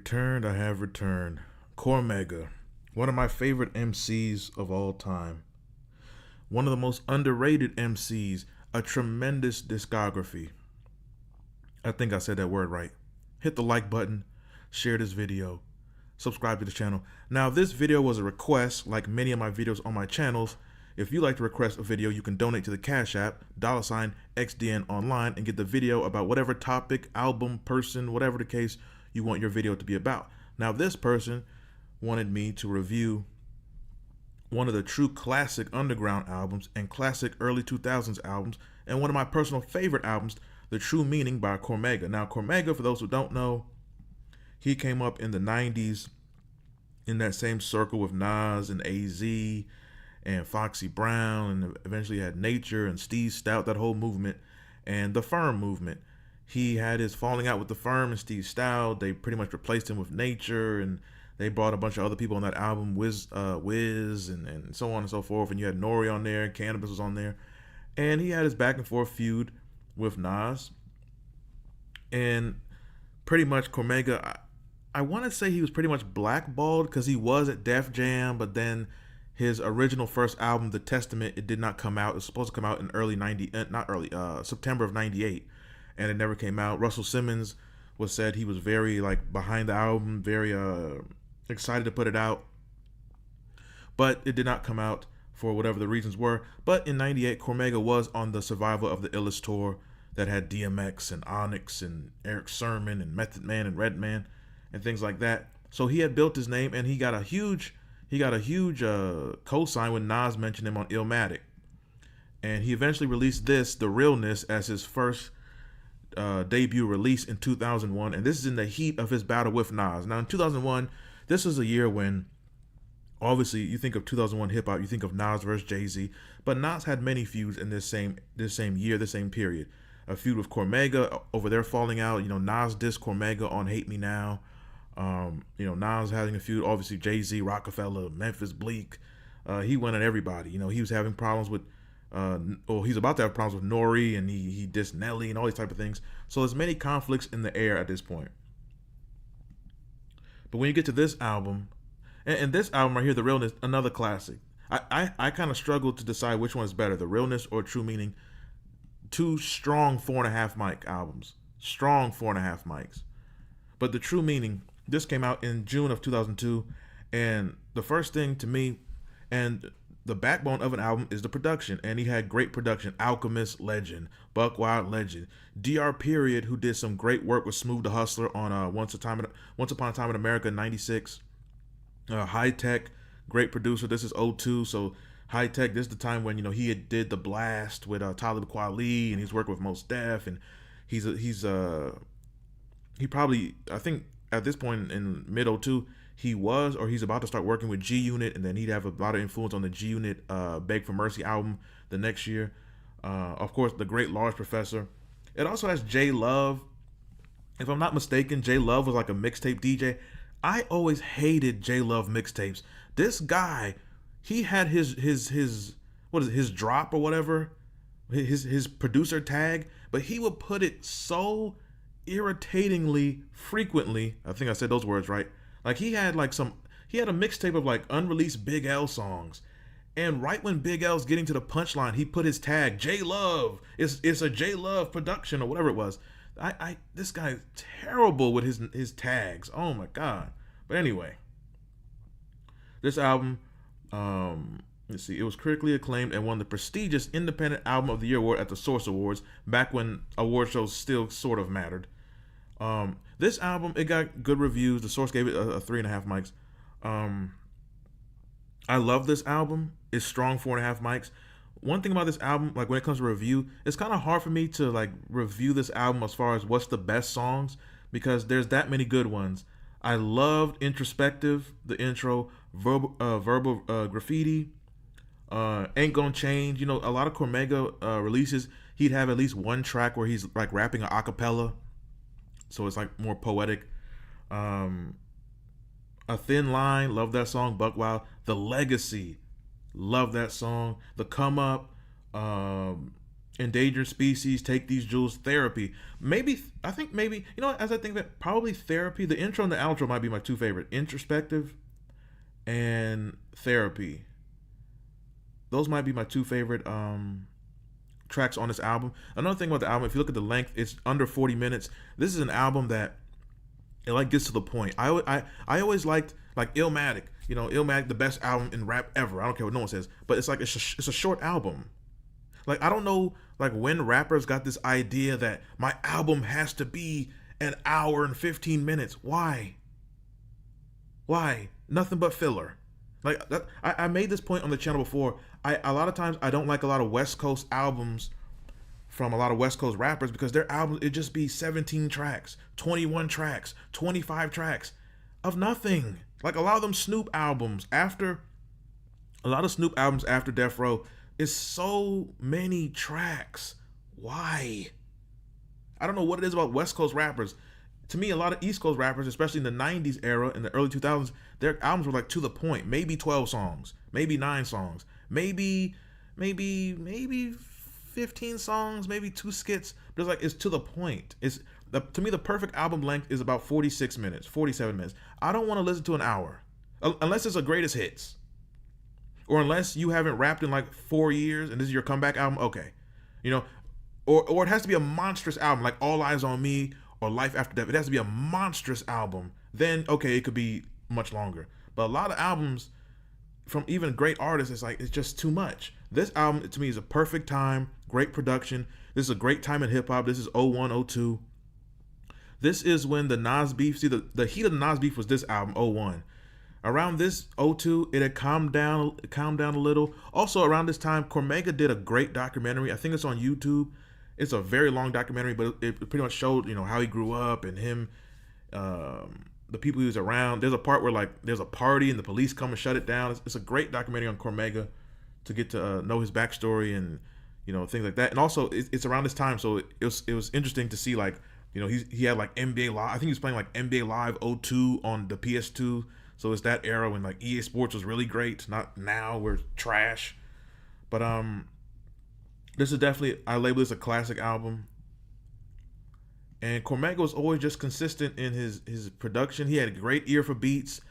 returned. I have returned. Cormega, one of my favorite MCs of all time. One of the most underrated MCs, a tremendous discography. I think I said that word right. Hit the like button, share this video, subscribe to the channel. Now, this video was a request, like many of my videos on my channels. If you like to request a video, you can donate to the Cash App, $XDN online, and get the video about whatever topic, album, person, whatever the case you want your video to be about. Now, this person wanted me to review one of the true classic underground albums and classic early 2000s albums, and one of my personal favorite albums, The True Meaning by Cormega. Now, Cormega, for those who don't know, he came up in the 90s in that same circle with Nas and AZ and Foxy Brown, and eventually had Nature and Steve Stout, that whole movement, and the Firm movement. He had his falling out with the Firm and Steve Stout. They pretty much replaced him with Nature, and they brought a bunch of other people on that album, Wiz and so on and so forth. And you had Nori on there, Cannabis was on there, and he had his back and forth feud with Nas. And pretty much Cormega, I want to say he was pretty much blackballed because he was at Def Jam, but then his original first album, The Testament, it did not come out. It was supposed to come out in September of '98, and it never came out. Russell Simmons was said he was very behind the album, very excited to put it out, but it did not come out for whatever the reasons were. But in '98, Cormega was on the Survival of the Illest tour that had DMX and Onyx and Eric Sermon and Method Man and Redman and things like that. So he had built his name, and he got a huge co-sign when Nas mentioned him on Illmatic. And he eventually released this, The Realness, as his first debut release in 2001. And this is in the heat of his battle with Nas. Now, in 2001, this was a year when, obviously, you think of 2001 hip-hop, you think of Nas versus Jay-Z. But Nas had many feuds in this same year, this same period. A feud with Cormega over their falling out. Nas dissed Cormega on Hate Me Now. Nas having a feud, obviously Jay-Z, Rockefeller, Memphis Bleak. He went at everybody. He was having problems with, he's about to have problems with Nori, and he dissed Nelly and all these type of things. So there's many conflicts in the air at this point. But when you get to this album, and this album right here, The Realness, another classic. I kind of struggled to decide which one is better, The Realness or True Meaning. Two strong 4.5 mic albums. Strong 4.5 mics. But The True Meaning, this came out in June of 2002, and the first thing to me, and the backbone of an album, is the production, and he had great production. Alchemist, legend. Buck Wild, legend. DR Period, who did some great work with Smooth the Hustler on Once Upon a Time in America in '96. High Tech, great producer. This is '02, so High Tech, this is the time when he had did The Blast with Talib Kweli, and he's working with Mos Def, and he probably, I think at this point in mid '02, he's about to start working with G Unit, and then he'd have a lot of influence on the G Unit Beg for Mercy album the next year. Of course, the great Large Professor. It also has J Love. If I'm not mistaken, J Love was like a mixtape DJ. I always hated J Love mixtapes. This guy, he had his drop or whatever, his producer tag, but he would put it so irritatingly frequently. I think I said those words right. He had a mixtape of unreleased Big L songs, and right when Big L's getting to the punchline, he put his tag J Love. It's a J Love production or whatever it was. This guy's terrible with his tags. Oh my god. But anyway, this album, let's see, it was critically acclaimed and won the prestigious Independent Album of the Year award at the Source Awards, back when award shows still sort of mattered. This album, it got good reviews. The Source gave it a 3.5 mics. I love this album. It's strong 4.5 mics. One thing about this album, when it comes to review, it's kind of hard for me to review this album as far as what's the best songs, because there's that many good ones. I loved Introspective, the intro, Verbal Graffiti, Ain't Gonna Change. A lot of Cormega releases, he'd have at least one track where he's rapping a cappella, so it's more poetic. A Thin Line, love that song. Buck Wild. The Legacy, love that song. The Come Up, Endangered Species, Take These Jewels, Therapy. Maybe, I think maybe, you know, as I think that probably Therapy, the intro and the outro might be my two favorite. Introspective and Therapy. Those might be my two favorite tracks on this album. Another thing about the album, if you look at the length, it's under 40 minutes. This is an album that it like gets to the point. I always liked like Illmatic. You know, Illmatic, the best album in rap ever. I don't care what no one says, but it's like it's a short album. Like I don't know like when rappers got this idea that my album has to be an hour and 15 minutes. Why? Why? Nothing but filler. Like that, I made this point on the channel before. A lot of times I don't like a lot of West Coast albums from a lot of West Coast rappers because their albums it just be 17 tracks, 21 tracks, 25 tracks of nothing. Like a lot of them Snoop albums after Death Row is so many tracks. Why? I don't know what it is about West Coast rappers. To me, a lot of East Coast rappers, especially in the 90s era, in the early 2000s, their albums were like to the point. Maybe 12 songs, maybe 9 songs, maybe 15 songs, maybe 2 skits. But it's like, it's to the point. To me, the perfect album length is about 46 minutes, 47 minutes. I don't want to listen to an hour. Unless it's a greatest hits. Or unless you haven't rapped in like 4 years and this is your comeback album, okay. You know, or it has to be a monstrous album, like All Eyes on Me or Life After Death. It has to be a monstrous album. Then, okay, it could be much longer. But a lot of albums from even great artists, it's just too much. This album, to me, is a perfect time, great production. This is a great time in hip-hop. This is 01, 02. This is when the Nas beef, see, the heat of the Nas beef was this album, 01. Around this 02, it had calmed down a little. Also, around this time, Cormega did a great documentary. I think it's on YouTube. It's a very long documentary, but it pretty much showed, you know, how he grew up and him, the people he was around. There's a part where like there's a party and the police come and shut it down. It's a great documentary on Cormega to get to know his backstory and, you know, things like that. And also, it's around this time, so it was interesting to see, like, you know, he had like NBA Live. I think he was playing like NBA Live 02 on the PS2. So it's that era when like EA Sports was really great, not now where it's trash. But this is definitely, I label this a classic album. And Cormega was always just consistent in his production. He had a great ear for beats,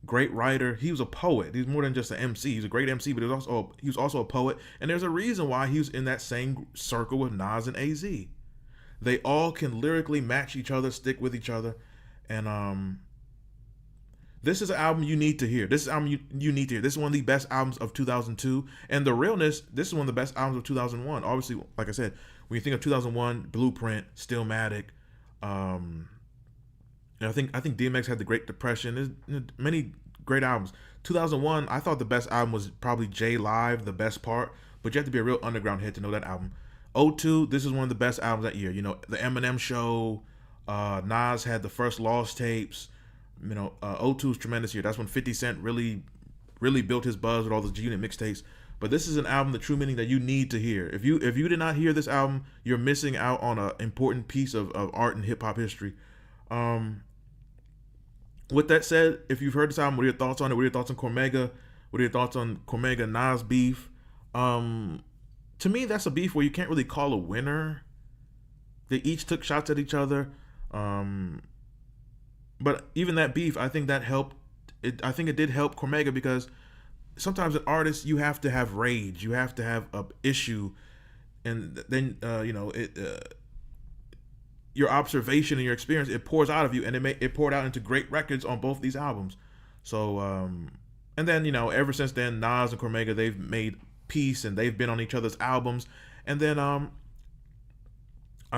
great writer. He was a poet. He's more than just an MC. He's a great MC, but he was also a poet. And there's a reason why he was in that same circle with Nas and AZ. They all can lyrically match each other, stick with each other. And this is an album you need to hear. This is an album you need to hear. This is one of the best albums of 2002. And The Realness, this is one of the best albums of 2001. Obviously, like I said, when you think of 2001, Blueprint, Stillmatic, and I think DMX had the Great Depression. There's many great albums. 2001, I thought the best album was probably J Live, The Best Part, but you have to be a real underground head to know that album. 02, this is one of the best albums that year. You know, The Eminem Show, Nas had the first Lost tapes. You know, 02 is tremendous year. That's when 50 Cent really built his buzz with all those G-Unit mixtapes. But this is an album, the true meaning, that you need to hear. If you did not hear this album, you're missing out on an important piece of art and hip-hop history. With that said, if you've heard this album, what are your thoughts on it? What are your thoughts on Cormega? What are your thoughts on Cormega Nas beef? To me, that's a beef where you can't really call a winner. They each took shots at each other. But even that beef, I think that helped. I think it did help Cormega because sometimes an artist, you have to have rage, you have to have a issue, and then your observation and your experience, it pours out of you, and it poured out into great records on both these albums. So and then, you know, ever since then, Nas and Cormega, they've made peace and they've been on each other's albums. And then I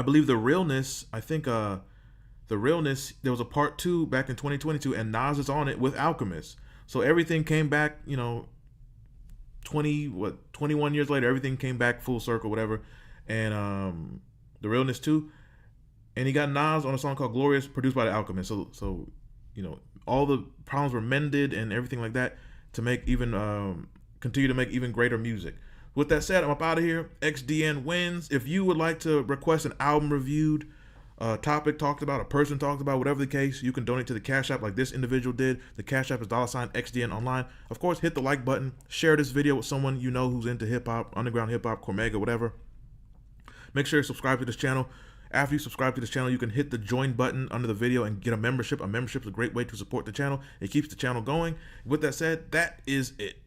believe The Realness, The Realness, there was a part 2 back in 2022, and Nas is on it with Alchemist. So everything came back, you know, 21 years later, everything came back full circle, whatever. And The Realness 2, and he got Nas on a song called Glorious, produced by The Alchemist. So you know, all the problems were mended and everything like that to make even continue to make even greater music. With that said, I'm up out of here. XDN wins. If you would like to request an album reviewed, topic talked about, a person talked about, whatever the case, you can donate to the Cash App like this individual did. The Cash App is $XDN online. Of course, hit the like button, share this video with someone you know who's into hip-hop, underground hip-hop, Cormega, whatever. Make sure you subscribe to this channel. After you subscribe to this channel, you can hit the join button under the video and get a membership. A membership is a great way to support the channel. It keeps the channel going. With that said, that is it.